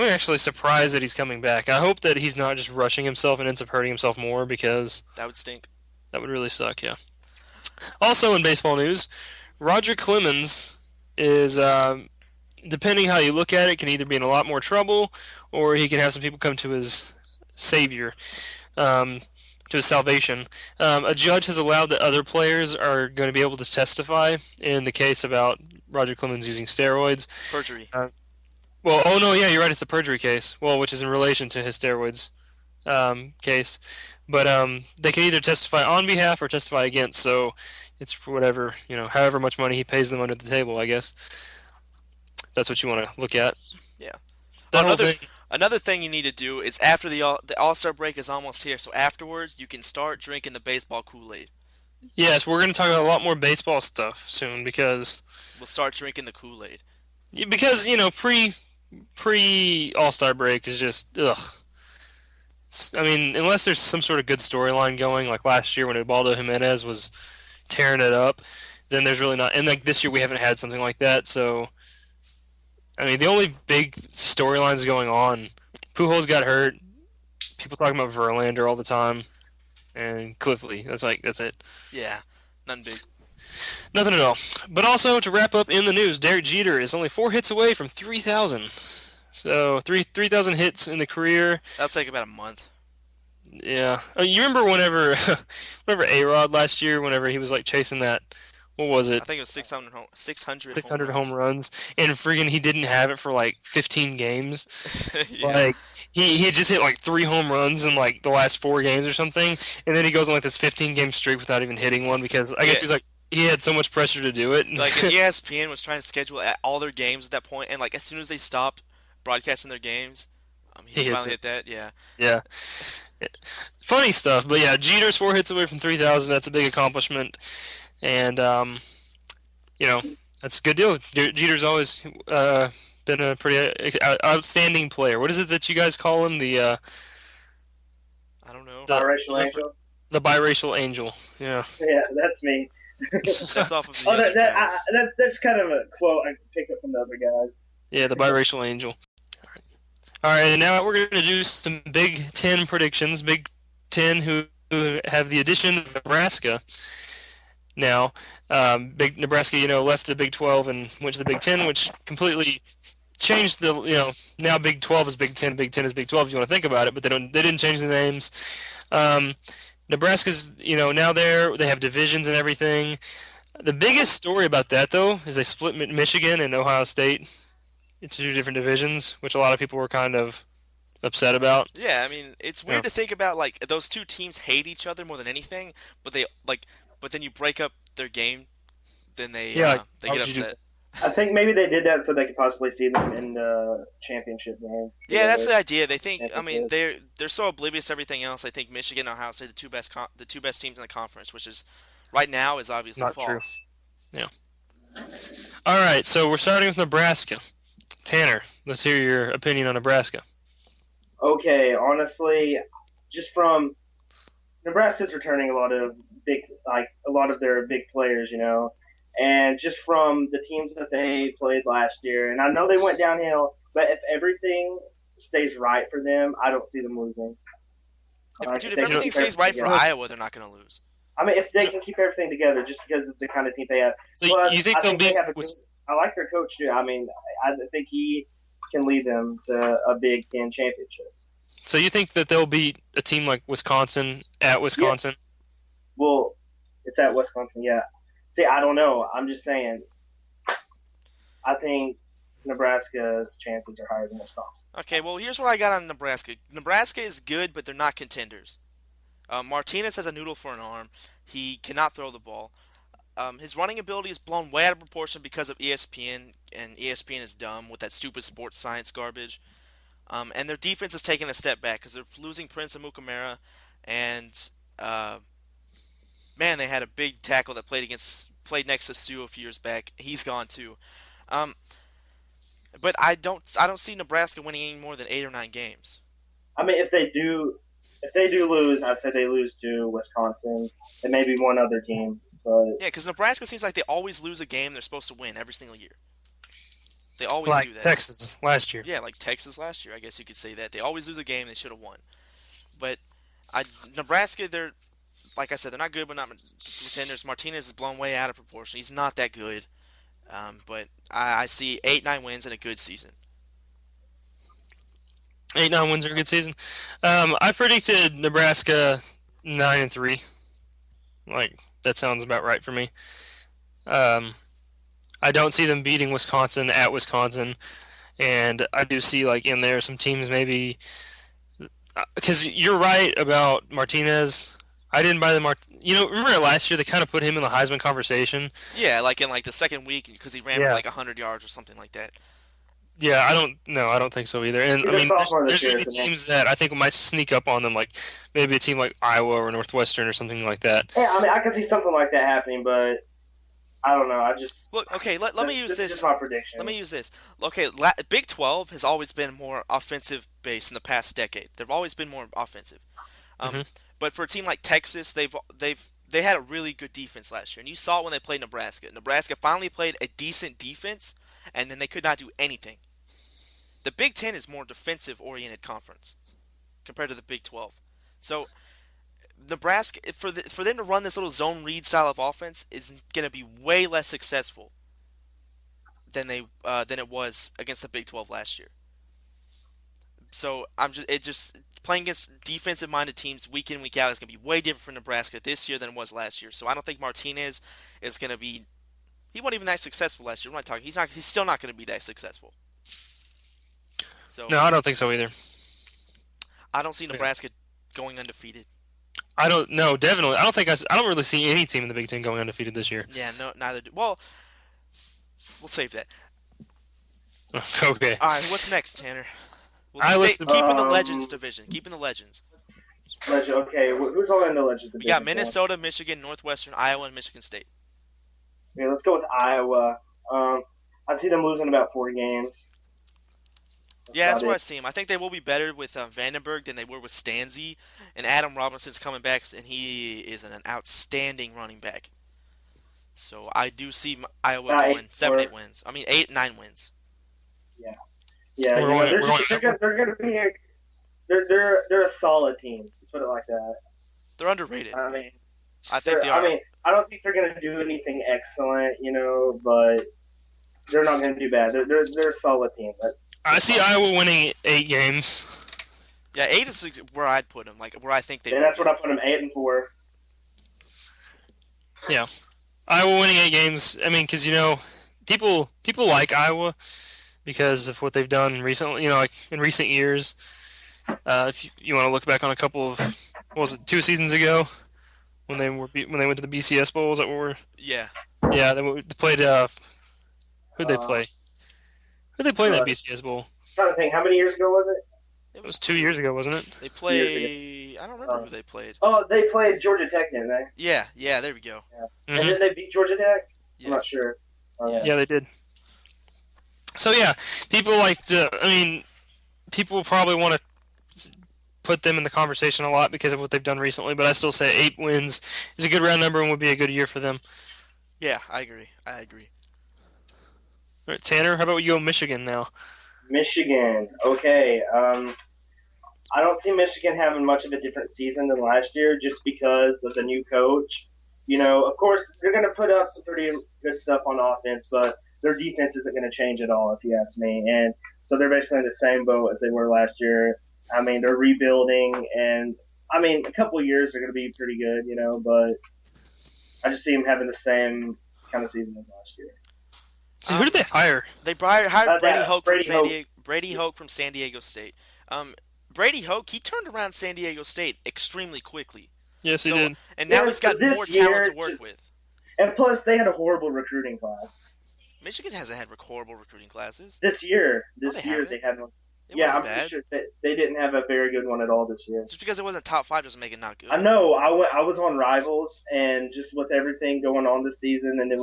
I'm actually surprised that he's coming back. I hope that he's not just rushing himself and ends up hurting himself more because That would stink. that would really suck. Yeah. Also in baseball news, Roger Clemens is, depending how you look at it, can either be in a lot more trouble or he can have some people come to his savior, um, to his salvation. A judge has allowed that other players are going to be able to testify in the case about Roger Clemens using steroids. Perjury. Uh, well, oh no, yeah, you're right. It's the perjury case. Well, which is in relation to his steroids case. But they can either testify on behalf or testify against. So it's whatever, however much money he pays them under the table, I guess. That's what you want to look at. Yeah. Oh, That whole thing. another thing you need to do is after the All Star break is almost here, so afterwards you can start drinking the baseball Kool Aid. Yes, we're going to talk about a lot more baseball stuff soon We'll start drinking the Kool Aid. because pre All Star break is just ugh. I mean, unless there's some sort of good storyline going, like last year when Ubaldo Jimenez was tearing it up, then there's really not. And like this year, we haven't had something like that. So, I mean, the only big storylines going on, Pujols got hurt. People talking about Verlander all the time, and Cliffley. That's it. Yeah, nothing big. Nothing at all. But also to wrap up in the news, Derek Jeter is only 4 hits away from 3,000. So 3,000 hits in the career. That'll take about a month. Yeah. You remember whenever, whenever A-Rod last year, whenever he was like chasing that, what was I it, think it was 600 home 600 home runs. runs, and friggin' he didn't have it for like 15 games. Yeah. Like he had just hit like 3 home runs in like the last 4 games or something, and then he goes on like this 15-game streak without even hitting one because I guess Yeah. he's like he had so much pressure to do it. Like, and ESPN was trying to schedule all their games at that point, and like as soon as they stopped broadcasting their games, he He hits finally it. hit that. Yeah. Yeah. Funny stuff, but yeah, Jeter's 4 hits away from 3,000. That's a big accomplishment, and you know that's a good deal. Jeter's always been a pretty outstanding player. What is it that you guys call him? I don't know. The Biracial the, angel. the biracial angel. Yeah. Yeah, that's me. That's off of the Oh, Yankee Palace. that's kind of a quote I picked up from the other guys. Yeah, the biracial angel. All right, and now we're going to do some Big Ten predictions. Big Ten who have the addition of Nebraska. Now, Big Nebraska, left the Big 12 and went to the Big Ten, which completely changed the, now Big 12 is Big Ten is Big 12 if you want to think about it, but they didn't change the names. Um, Nebraska's, now they have divisions and everything. The biggest story about that, though, is they split Michigan and Ohio State into 2 different divisions, which a lot of people were kind of upset about. Yeah, I mean, it's Yeah, weird to think about like those two teams hate each other more than anything, but but then you break up their game, then yeah. they Why get would you do upset. I think maybe they did that so they could possibly see them in the championship game Yeah, that's together. the idea. They think. I mean, Championship. they're so oblivious to everything else. I think Michigan and Ohio State the two best teams in the conference, which is right now is obviously Not true. false. Yeah. All right, so we're starting with Nebraska. Tanner, let's hear your opinion on Nebraska. Okay, honestly, just from Nebraska's returning a lot of their big players, and just from the teams that they played last year, and I know they went downhill, but if everything stays right for them, I don't see them losing. Dude, If if they can everything keep stays everything right for together. Iowa, they're not going to lose. I mean, if they can keep everything together, just because it's the kind of team they have. So Plus, you think I they'll think they beat? have a good. I like their coach too. I mean, I think he can lead them to a Big Ten championship. So you think that they'll beat a team like Wisconsin at Yeah. Wisconsin? Well, it's at Wisconsin. Yeah. See, I don't know. I'm just saying. I think Nebraska's chances are higher than Wisconsin. Okay, well, here's what I got on Nebraska. Nebraska is good, but they're not contenders. Martinez has a noodle for an arm. He cannot throw the ball. His running ability is blown way out of proportion because of ESPN, and ESPN is dumb with that stupid sports science garbage. And their defense is taking a step back because they're losing Prince and Mukamara, and uh, man, they had a big tackle that played next to Stu a few years back. He's gone too. Um, but I don't see Nebraska winning any more than 8 or 9 games. I mean, if they do lose, I'd say they lose to Wisconsin and maybe one other team. But Yeah, because Nebraska seems like they always lose a game they're supposed to win every single year. They always Like do that. Texas last year. Yeah, like Texas last year, I guess you could say that. They always lose a game they should have won. But I Nebraska, they're like I said, they're not good, but not contenders. Martinez is blown way out of proportion. He's not that good. But I see 8-9 wins and a good season. 8-9 wins are a good season. I predicted Nebraska 9-3. Like that sounds about right for me. Um, I don't see them beating Wisconsin at Wisconsin, and I do see like in there some teams maybe because you're right about Martinez. I didn't buy the remember last year they kind of put him in the Heisman conversation. Yeah, like in like the second week because he ran for Yeah. like 100 yards or something like that. Yeah, I don't no, I don't think so either. And I He's a mean, sophomore this there's year, gonna be isn't he? teams that I think might sneak up on them, like maybe a team like Iowa or Northwestern or something like that. Yeah, I mean, I can see something like that happening, but I don't know. I just Look, okay, let me use this is this. just my prediction. Let me use this. Okay, Big 12 has always been more offensive based in the past decade. They've always been more offensive. Um, Hmm. but for a team like Texas, they had a really good defense last year, and you saw it when they played Nebraska. Nebraska finally played a decent defense, and then they could not do anything. The Big 10 is more defensive oriented conference compared to the Big 12. So Nebraska for them to run this little zone read style of offense is going to be way less successful than it was against the Big 12 last year. So I'm just playing against defensive minded teams week in week out is going to be way different for Nebraska this year than it was last year. So I don't think Martinez is going to be. He wasn't even that successful last year. What am I talking? He's not. He's still not going to be that successful. So No, I don't think so either. I don't see So, yeah. Nebraska going undefeated. I don't no, definitely. I don't really see any team in the Big Ten going undefeated this year. Yeah, no, neither. Well, we'll save that. Okay. All right, what's next, Tanner? We'll I stay listed keeping the Legends division. Keeping the Legends. Okay, who's all in the Legends We got division? Minnesota, Michigan, Northwestern, Iowa, and Michigan State. Yeah, let's go with Iowa. I see them losing about 4 games. Yeah, that's about where I it. see them. I think they will be better with Vandenberg than they were with Stanzi, and Adam Robinson's coming back, and he is an outstanding running back. So I do see Iowa About going 7, 8 or- wins. I mean 8, 9 wins. Yeah, yeah. We're You know, going- we're going- they're gonna be they're a solid team. Let's put it like that. They're underrated. I mean, I think they I are. mean, I don't think they're gonna do anything excellent, but they're not gonna do bad. They're a solid team. I see Iowa winning 8 games. Yeah, 8 is where I'd put them. Like where I think they. And will that's be. what I put them 8-4. Yeah. Iowa winning 8 games. I mean, because people like Iowa because of what they've done recently. Like in recent years. If you want to look back on a couple of, what was it, 2 seasons ago when they went to the BCS Bowl? Is that what we're? Yeah. Yeah, they played. Who'd they play? Who'd they play in that BCS Bowl? Trying to think, how many years ago was it? It was 2 years ago, wasn't it? They play. I don't remember who they played. Oh, they played Georgia Tech, didn't they? Yeah, there we go. And Mhm. then they beat Georgia Tech. I'm not Yes. sure. Yeah, they did. So yeah, people like to. I mean, people probably want to put them in the conversation a lot because of what they've done recently. But I still say 8 wins is a good round number and would be a good year for them. Yeah, I agree. I agree. All right, Tanner, how about we go Michigan now? Michigan. Okay. I don't see Michigan having much of a different season than last year just because of the new coach. Of course, they're going to put up some pretty good stuff on offense, but their defense isn't going to change at all, if you ask me. And so they're basically in the same boat as they were last year. I mean, they're rebuilding, and I mean, a couple of years they're going to be pretty good, but I just see them having the same kind of season as last year. So who did they hire? They hired Brady that, Hoke Brady from San Hoke. Diego. Brady Hoke from San Diego State. Brady Hoke, he turned around San Diego State extremely quickly. Yes, he So, did. and now Yeah, he's got this more year, talent to work with. And plus, they had a horrible recruiting class. Michigan hasn't had horrible recruiting classes. This year, they haven't. they had one. It Yeah, wasn't I'm bad. pretty sure they didn't have a very good one at all this year. Just because it wasn't top 5 doesn't make it not good. I know. I was on Rivals, and just with everything going on this season, and then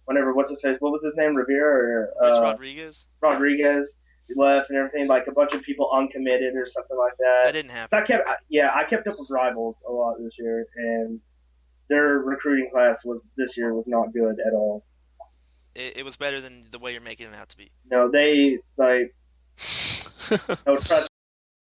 whenever what was his name, Rivera or Rich Rodriguez? Rodriguez left and everything, like a bunch of people uncommitted or something like that. That didn't happen. I kept up with Rivals a lot this year, and their recruiting class this year was not good at all. It was better than the way you're making it out to be. No, they like no trust